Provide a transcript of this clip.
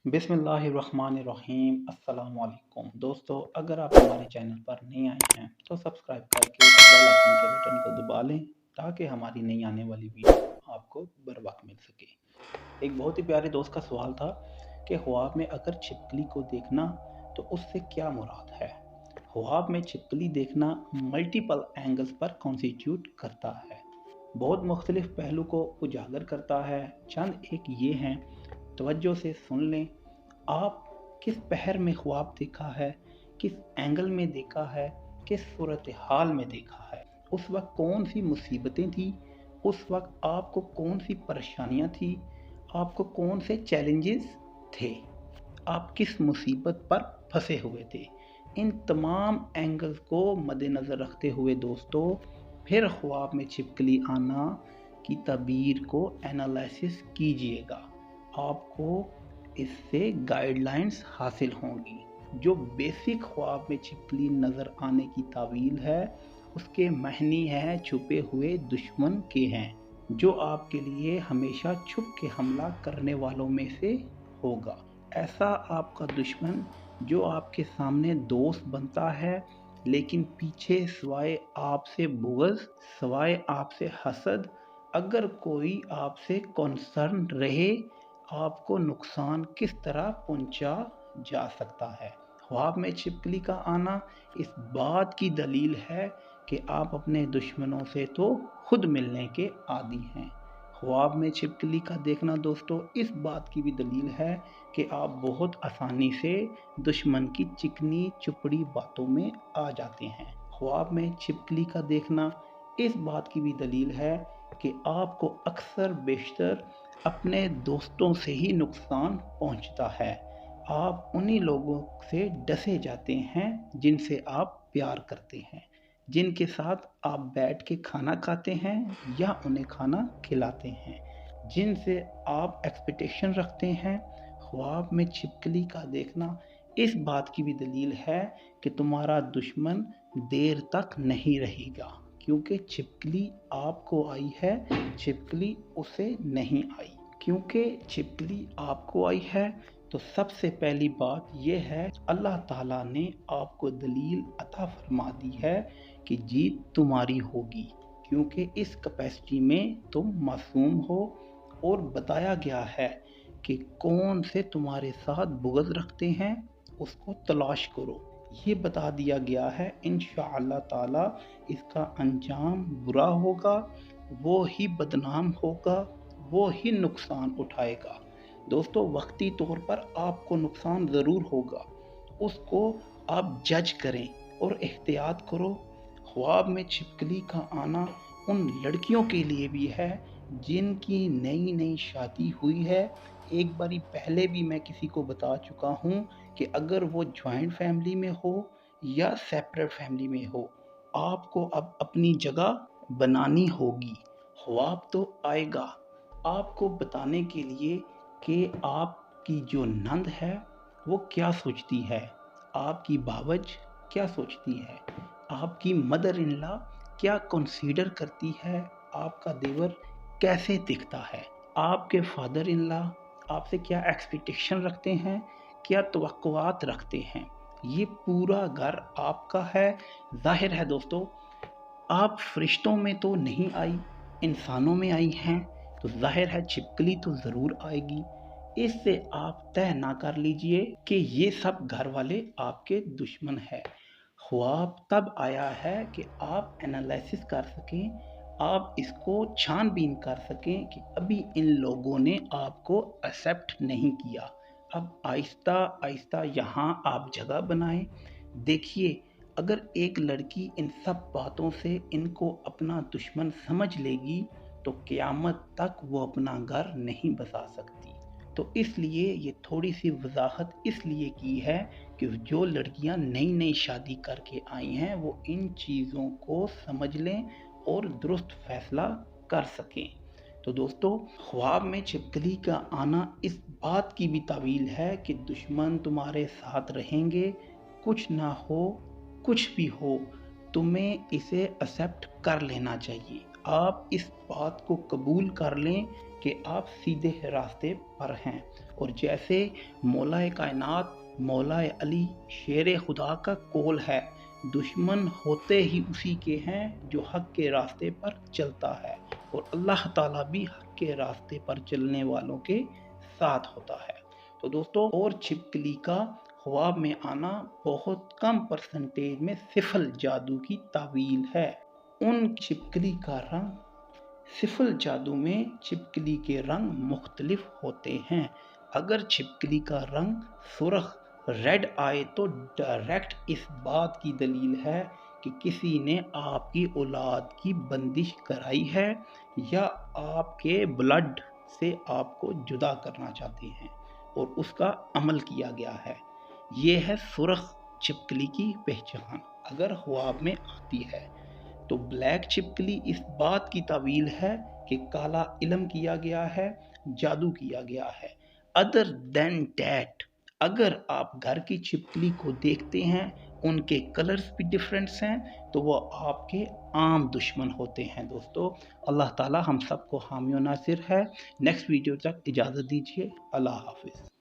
बिस्मिल्लाहिर्रहमानिर्रहीम। अस्सलाम वालेकुम दोस्तों, अगर आप हमारे चैनल पर नए आए हैं तो सब्सक्राइब करके बेल आइकन के बटन को दबा लें ताकि हमारी नई आने वाली वीडियो आपको बर वक्त मिल सके। एक बहुत ही प्यारे दोस्त का सवाल था कि ख्वाब में अगर छिपकली को देखना तो उससे क्या मुराद है। ख्वाब में छिपकली देखना मल्टीपल एंगल्स पर कॉन्स्टिट्यूट करता है, बहुत मुख्तलिफ पहलू को उजागर करता है। चंद एक ये हैं, तवज्जो से सुन लें। आप किस पहर में ख्वाब देखा है, किस एंगल में देखा है, किस सूरत हाल में देखा है, उस वक्त कौन सी मुसीबतें थी, उस वक्त आपको कौन सी परेशानियां थी, आपको कौन से चैलेंजेस थे, आप किस मुसीबत पर फंसे हुए थे। इन तमाम एंगल्स को मद्देनज़र रखते हुए दोस्तों, फिर ख्वाब में छिपकली आना की तबीर को एनालिसिस कीजिएगा। आपको इससे गाइडलाइंस हासिल होंगी। जो बेसिक ख्वाब में छिपकली नज़र आने की तावील है, उसके महनी है छुपे हुए दुश्मन के हैं, जो आपके लिए हमेशा छुप के हमला करने वालों में से होगा। ऐसा आपका दुश्मन जो आपके सामने दोस्त बनता है, लेकिन पीछे सिवाय आपसे बुग़्ज़, सिवाय आपसे हसद, अगर कोई आपसे कंसर्न रहे, आपको नुकसान किस तरह पहुंचा जा सकता है। ख्वाब में छिपकली का आना इस बात की दलील है कि आप अपने दुश्मनों से तो खुद मिलने के आदी हैं। ख्वाब में छिपकली का देखना दोस्तों इस बात की भी दलील है कि आप बहुत आसानी से दुश्मन की चिकनी चुपड़ी बातों में आ जाते हैं। ख्वाब में छिपकली का देखना इस बात की भी दलील है कि आपको अक्सर बेशतर अपने दोस्तों से ही नुकसान पहुंचता है। आप उन्हीं लोगों से डसे जाते हैं जिनसे आप प्यार करते हैं, जिनके साथ आप बैठ के खाना खाते हैं या उन्हें खाना खिलाते हैं, जिनसे आप एक्सपेक्टेशन रखते हैं। ख्वाब में छिपकली का देखना इस बात की भी दलील है कि तुम्हारा दुश्मन देर तक नहीं रहेगा, क्योंकि छिपकली आपको आई है, छिपकली उसे नहीं आई। क्योंकि छिपकली आपको आई है तो सबसे पहली बात यह है, अल्लाह ताला ने आपको दलील अता फरमा दी है कि जीत तुम्हारी होगी, क्योंकि इस कैपेसिटी में तुम मासूम हो। और बताया गया है कि कौन से तुम्हारे साथ बुग़्ज़ रखते हैं, उसको तलाश करो। ये बता दिया गया है इंशाअल्लाह ताला इसका अंजाम बुरा होगा, वो ही बदनाम होगा, वो ही नुकसान उठाएगा। दोस्तों, वक्ती तौर पर आपको नुकसान ज़रूर होगा, उसको आप जज करें और एहतियात करो। ख्वाब में छिपकली का आना उन लड़कियों के लिए भी है जिनकी नई नई शादी हुई है। एक बारी पहले भी मैं किसी को बता चुका हूँ कि अगर वो जॉइंट फैमिली में हो या सेपरेट फैमिली में हो, आपको अब अपनी जगह बनानी होगी। ख्वाब तो आएगा आपको बताने के लिए कि आपकी जो नंद है वो क्या सोचती है, आपकी बावज क्या सोचती है, आपकी मदर इन लॉ क्या कंसीडर करती है, आपका देवर कैसे दिखता है, आपके फादर इन लॉ आपसे क्या एक्सपेक्टेशन रखते हैं, क्या तवक्कुआत रखते हैं। ये पूरा घर आपका है। जाहिर है दोस्तों, आप फरिश्तों में तो नहीं आई, इंसानों में आई हैं, तो जाहिर है छिपकली तो ज़रूर आएगी। इससे आप तय ना कर लीजिए कि ये सब घर वाले आपके दुश्मन हैं। ख्वाब तब आया है कि आप एनालिसिस कर सकें, आप इसको छानबीन कर सकें कि अभी इन लोगों ने आपको एक्सेप्ट नहीं किया। अब आहिस्ता आहिस्ता यहाँ आप जगह बनाएं। देखिए, अगर एक लड़की इन सब बातों से इनको अपना दुश्मन समझ लेगी तो क़यामत तक वो अपना घर नहीं बसा सकती। तो इसलिए ये थोड़ी सी वजाहत इसलिए की है कि जो लड़कियां नई नई शादी करके आई हैं वो इन चीज़ों को समझ लें और दुरुस्त फैसला कर सकें। तो दोस्तों, ख्वाब में छिपकली का आना इस बात की भी तावील है कि दुश्मन तुम्हारे साथ रहेंगे। कुछ ना हो, कुछ भी हो, तुम्हें इसे एक्सेप्ट कर लेना चाहिए। आप इस बात को कबूल कर लें कि आप सीधे रास्ते पर हैं। और जैसे मौलाए कायनात मौलाए अली शेर खुदा का कौल है, दुश्मन होते ही उसी के हैं जो हक के रास्ते पर चलता है, और अल्लाह ताला भी हक के रास्ते पर चलने वालों के साथ होता है। तो दोस्तों, और छिपकली का ख्वाब में आना बहुत कम परसेंटेज में सिफल जादू की तावील है। उन छिपकली का रंग सिफल जादू में छिपकली के रंग मुख्तलिफ होते हैं। अगर छिपकली का रंग सुर्ख रेड आए तो डायरेक्ट इस बात की दलील है कि किसी ने आपकी औलाद की बंदिश कराई है या आपके ब्लड से आपको जुदा करना चाहते हैं और उसका अमल किया गया है। ये है सुर्ख छिपकली की पहचान अगर ख्वाब में आती है। तो ब्लैक छिपकली इस बात की तावील है कि काला इल्म किया गया है, जादू किया गया है। अदर देन डैट, अगर आप घर की छिपकली को देखते हैं, उनके कलर्स भी डिफरेंट्स हैं, तो वो आपके आम दुश्मन होते हैं। दोस्तों, अल्लाह ताला हम सबको हामी व नासिर है। नेक्स्ट वीडियो तक इजाज़त दीजिए। अल्लाह हाफिज़।